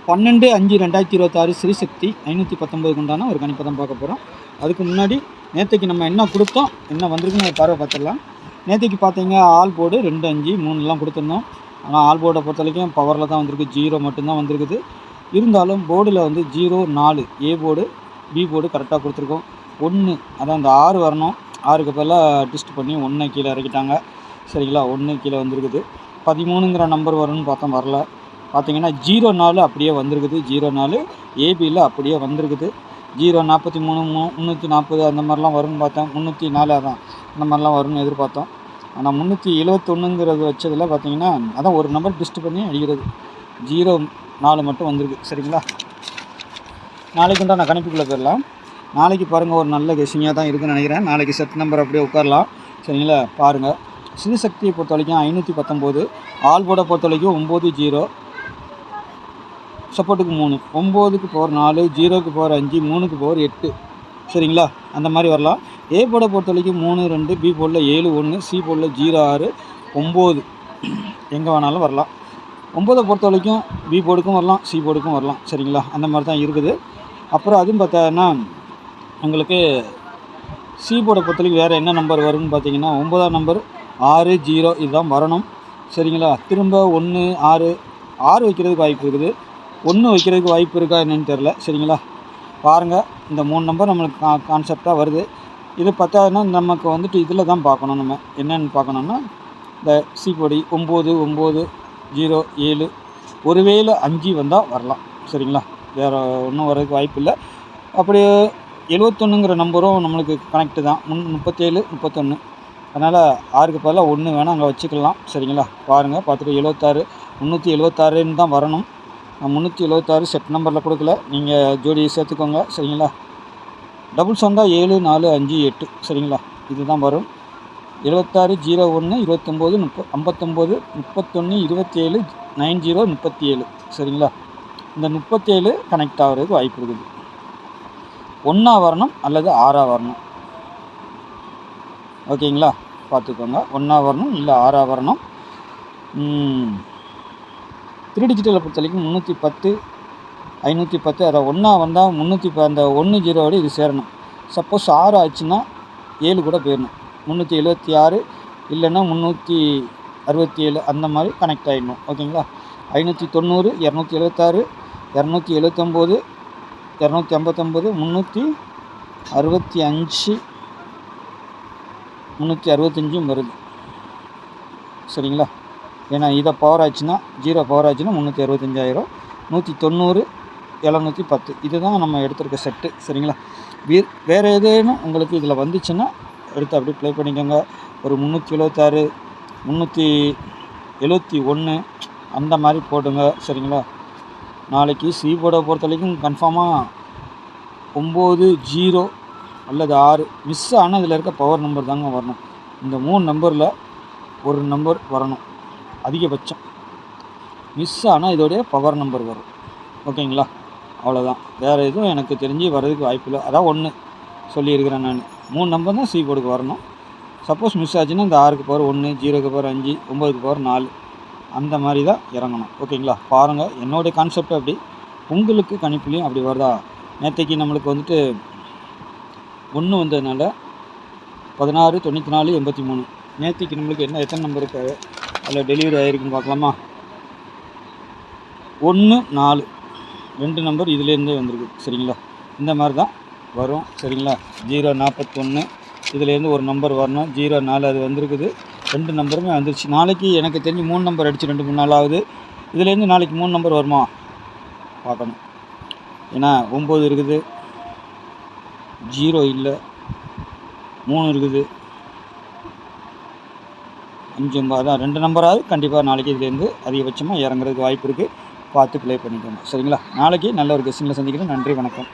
12/5/2026 ஸ்ரீசக்தி 519 உண்டான ஒரு கணிப்பை தான் பார்க்க போகிறோம். அதுக்கு முன்னாடி நேற்றுக்கு நம்ம என்ன கொடுத்தோம், என்ன வந்திருக்குன்னு ஒரு பார்வை பார்த்துடலாம். நேற்றுக்கு பார்த்தீங்க ஆல் போர்டு 2, 5, 3லாம் கொடுத்துருந்தோம். ஆனால் ஆல் போர்டை பொறுத்த வரைக்கும் பவரில் தான் வந்திருக்கு, 0 மட்டும்தான் வந்திருக்குது. இருந்தாலும் போர்டில் வந்து 0, 4 ஏ போர்டு, பி போர்டு கரெக்டாக கொடுத்துருக்கோம். 1 அதான் அந்த 6 வரணும். 6க்கு பதிலாக டிஸ்ட் பண்ணி 1 கீழே இறக்கிட்டாங்க. சரிங்களா, 1 கீழே வந்திருக்குது. 13ங்கிற நம்பர் வரும்னு பார்த்தா வரல. பார்த்தீங்கன்னா 04 அப்படியே வந்திருக்குது. 04 ஏபியில் அப்படியே வந்திருக்குது. 043 340 அந்த மாதிரிலாம் வரும்னு பார்த்தேன். 304 அதான் அந்த மாதிரிலாம் வரும்னு எதிர்பார்த்தோம். ஆனால் 371ங்கிறது வச்சதில் பார்த்தீங்கன்னா அதான் ஒரு நம்பர் டிஸ்ட் பண்ணி அடிக்கிறது. 04 மட்டும் வந்திருக்கு. சரிங்களா, நாளைக்கு உண்டான கணிப்புக்குள்ளே போயிடலாம். நாளைக்கு பாருங்கள், ஒரு நல்ல கெஸிங்காக தான் இருக்குதுன்னு நினைக்கிறேன். நாளைக்கு செட் நம்பர் அப்படியே உட்காரலாம். சரிங்களா, பாருங்கள். ஸ்ரீசக்தியை பொறுத்த வரைக்கும் 519, ஆல் போர்டை பொறுத்த வரைக்கும் 9, 0 சப்போர்ட்டுக்கு 3, 9க்கு பவர் 4, 0க்கு பவர் 5, 3க்கு பவர் 8. சரிங்களா, அந்த மாதிரி வரலாம். ஏ போர்டை பொறுத்த வரைக்கும் 3, 2, பி போர்டில் 7, 1, சி போர்டில் 0, 6, 9 எங்கே வேணாலும் வரலாம். 9 பொறுத்த வரைக்கும் பி போர்டுக்கும் வரலாம், சி போர்டுக்கும் வரலாம். சரிங்களா, அந்த மாதிரி தான் இருக்குது. அப்புறம் அதுவும் பார்த்தோன்னா உங்களுக்கு சி போர்டை பொறுத்த வரைக்கும் வேறு என்ன நம்பர் வரும்னு பார்த்தீங்கன்னா 9ஆம் நம்பர் 6, 0 இதுதான் வரணும். சரிங்களா, திரும்ப 1, 6 வைக்கிறதுக்கு வாய்ப்பு இருக்குது. 1 வைக்கிறதுக்கு வாய்ப்பு இருக்கா என்னன்னு தெரில. சரிங்களா, பாருங்கள். இந்த 3 நம்பர் நம்மளுக்கு கான்செப்டாக வருது. இது பார்த்தாங்கன்னா நமக்கு வந்துட்டு இதில் தான் பார்க்கணும். நம்ம என்னென்னு பார்க்கணுன்னா இந்த சி போர்டு 9, 9, 0, 7 ஒருவேளை 5 வந்தால் வரலாம். சரிங்களா, வேறு ஒன்றும் வர்றதுக்கு வாய்ப்பு இல்லை. அப்படி 71ங்கிற நம்பரும் நம்மளுக்கு கனெக்டு தான். 37, 31 அதனால் 6க்கு பதிலாக 1 வேணால் அங்கே வச்சுக்கலாம். சரிங்களா, பாருங்கள். பார்த்துட்டு 76 376ன்னு தான் வரணும். 376 செட் நம்பரில் கொடுக்கல, நீங்கள் ஜோடி சேர்த்துக்கோங்க. சரிங்களா, டபுள்ஸ் வந்தால் 7, 4, 5, 8. சரிங்களா, இது தான் வரும். 76, 01, 29, 59, 31, 27, 90, 37. சரிங்களா, இந்த 37 கனெக்ட் ஆகிறதுக்கு வாய்ப்பு இருக்குது. 1ஆ வரணும் அல்லது 6ஆ வரணும். ஓகேங்களா, பார்த்துக்கோங்க. 1ஆ வரணும் இல்லை 6ஆ வரணும். 3 டிஜிட்டலை பொறுத்த வரைக்கும் 310, 510 அதை 1ஆ வந்தால் 310 அந்த 1 0ஓடு இது சேரணும். சப்போஸ் 6 ஆச்சுன்னா 7 கூட போயிடணும். 376 இல்லைன்னா 367 அந்த மாதிரி கனெக்ட் ஆகிடணும். ஓகேங்களா, 590, 276, 279, 259, 365, 365 வருது. சரிங்களா, ஏன்னா இதை பவர் ஆச்சுன்னா 0 பவர் ஆச்சுன்னா 365 ஆயிரும். 190, 710 இதுதான் நம்ம எடுத்துருக்க செட்டு. சரிங்களா, வேறு ஏதேனும் உங்களுக்கு இதில் வந்துச்சுன்னா எடுத்து அப்படியே ப்ளே பண்ணிக்கோங்க. ஒரு 376, 371 அந்த மாதிரி போடுங்க. சரிங்களா, நாளைக்கு சி போர்டை பொறுத்த வரைக்கும் கன்ஃபார்மாக 9, 0 அல்லது 6 மிஸ் ஆனால் இதில் இருக்க பவர் நம்பர் தாங்க வரணும். இந்த 3 நம்பரில் ஒரு நம்பர் வரணும் அதிகபட்சம். மிஸ் ஆனால் இதோடைய பவர் நம்பர் வரும். ஓகேங்களா, அவ்வளோதான். வேறு எதுவும் எனக்கு தெரிஞ்சு வர்றதுக்கு வாய்ப்பு இல்லை. அதான் 1 சொல்லியிருக்கிறேன் நான். 3 நம்பர் தான் சி போர்டுக்கு வரணும். சப்போஸ் மிஸ் ஆச்சுன்னா இந்த 6க்கு பவர் 1, 0க்கு பவர் 5, 9க்கு பவர் 4 அந்த மாதிரி தான் இறங்கணும். ஓகேங்களா, பாருங்கள். என்னுடைய கான்செப்ட் அப்படி, உங்களுக்கு கணிப்புலையும் அப்படி வருதா? நேற்றைக்கு நம்மளுக்கு வந்துட்டு 1 வந்ததுனால 16, 94, 83. நேற்றுக்கு நம்மளுக்கு எத்தனை நம்பர் இருக்காது அதில் டெலிவரி ஆகிருக்குன்னு பார்க்கலாமா? 1, 4 2 நம்பர் இதுலேருந்தே வந்திருக்கு. சரிங்களா, இந்த மாதிரி தான் வரும். சரிங்களா, 041 இதுலேருந்து ஒரு நம்பர் வரணும். 04 அது வந்திருக்குது. 2 நம்பருமே வந்துருச்சு. நாளைக்கு எனக்கு தெரிஞ்சு 3 நம்பர் அடித்து 2 3 நாள் ஆகுது. இதுலேருந்து நாளைக்கு 3 நம்பர் வருமா பார்க்கணும். ஏன்னா 9 இருக்குது, 0 இல்லை, 3 இருக்குது, 5 அதான் 2 நம்பராவது கண்டிப்பாக நாளைக்கு இதுலேருந்து அதிகபட்சமாக இறங்குறதுக்கு வாய்ப்பு இருக்குது. பார்த்து ப்ளே பண்ணிக்கோங்க. சரிங்களா, நாளைக்கு நல்ல ஒரு கெஸ்ஸிங்கில் சந்திக்கிறேன். நன்றி, வணக்கம்.